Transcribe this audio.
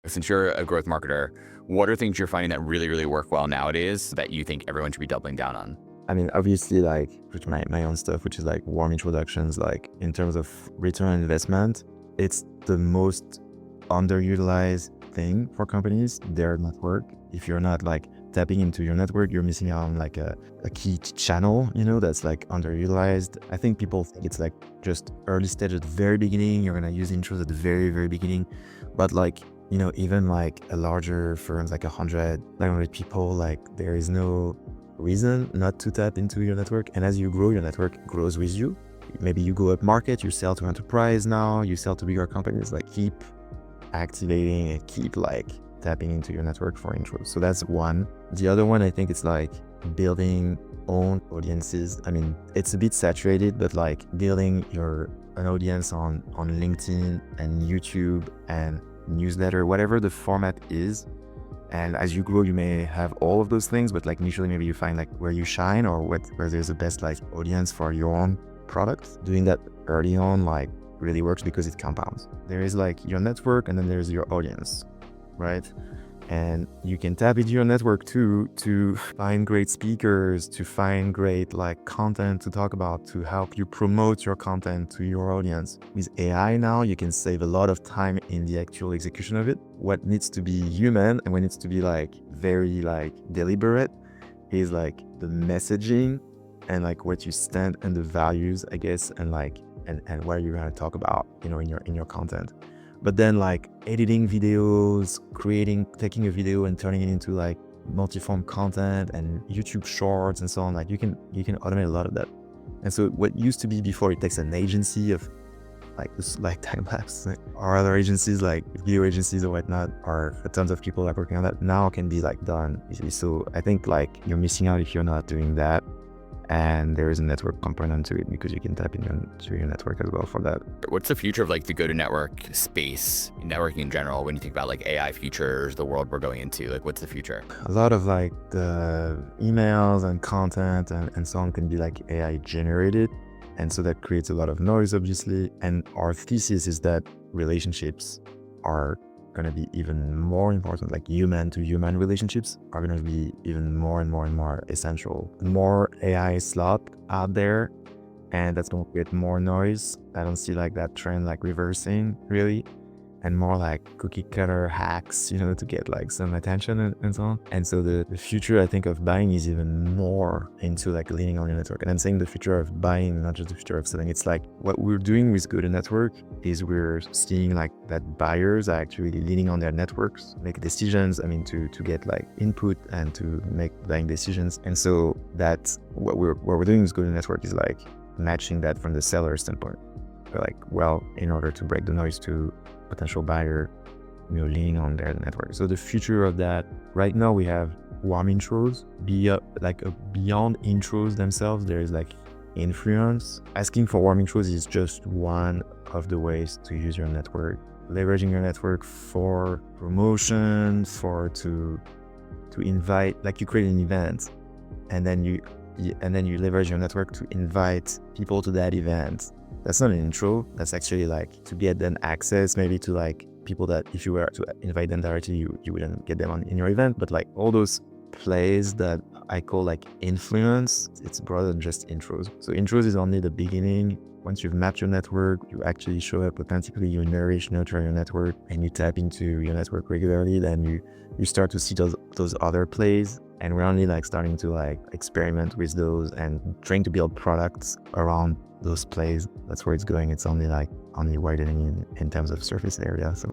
Since you're a growth marketer, what are things you're finding that really, really work well nowadays that you think everyone should be doubling down on? I mean, obviously, like with my own stuff, which is like warm introductions, like in terms of return on investment, it's the most underutilized thing for companies, their network. If you're not like tapping into your network, you're missing out on like a key channel, that's like underutilized. I think people think it's like just early stage at the very beginning, you're gonna use intros at the very, very beginning. But like, even like a larger firms, like 100, 900 people, like there is no reason not to tap into your network. And as you grow, your network grows with you. Maybe you go up market, you sell to enterprise now, you sell to bigger companies, like keep activating and keep like tapping into your network for intros. So that's one. The other one, I think it's like building own audiences. I mean, it's a bit saturated, but like building an audience on LinkedIn and YouTube and newsletter, whatever the format is. And as you grow, you may have all of those things, but like initially, maybe you find like where you shine or where there's the best like audience for your own product. Doing that early on like really works because it compounds. There is like your network and then there's your audience, right? And you can tap into your network too to find great speakers, to find great like content to talk about, to help you promote your content to your audience. With AI now, you can save a lot of time in the actual execution of it. What needs to be human and what needs to be like very like deliberate is like the messaging and like what you stand and the values, I guess, and like and what you're gonna talk about, in your content. But then like editing videos, taking a video and turning it into like multi-form content and YouTube shorts and so on, like you can automate a lot of that. And so what used to be before, it takes an agency of like time lapse or other agencies like video agencies or whatnot, or tons of people like working on that now can be like done easily. So I think like you're missing out if you're not doing that. And there is a network component to it because you can tap into your network as well for that. What's the future of like the go-to-network space, networking in general, when you think about like AI features, the world we're going into? Like, what's the future? A lot of like the emails and content and so on can be like AI generated. And so that creates a lot of noise, obviously. And our thesis is that relationships are going to be even more important, like human to human relationships are going to be even more and more and more essential. More AI slop out there, and that's going to create more noise. I don't see like that trend like reversing really, and more like cookie cutter hacks, to get like some attention and so on. And so the future, I think, of buying is even more into like leaning on your network. And I'm saying the future of buying, not just the future of selling. It's like what we're doing with go-to-network is we're seeing like that buyers are actually leaning on their networks, make decisions, to get like input and to make buying decisions. And so that's what we're doing with go-to-network is like matching that from the seller standpoint. We're like, well, in order to break the noise to potential buyer, leaning on their network. So the future of that, right now we have warm intros. Beyond intros themselves, there is like influence. Asking for warm intros is just one of the ways to use your network. Leveraging your network for promotion, to invite, like you create an event, and then you leverage your network to invite people to that event. That's not an intro. That's actually like to get them access, maybe to like people that if you were to invite them directly, you wouldn't get them in your event. But like all those plays that I call like influence, it's broader than just intros. So intros is only the beginning. Once you've mapped your network, you actually show up authentically, you nurture your network, and you tap into your network regularly, then you start to see those other plays. And we're only like starting to like experiment with those and trying to build products around those plays. That's where it's going. It's only widening in terms of surface area. So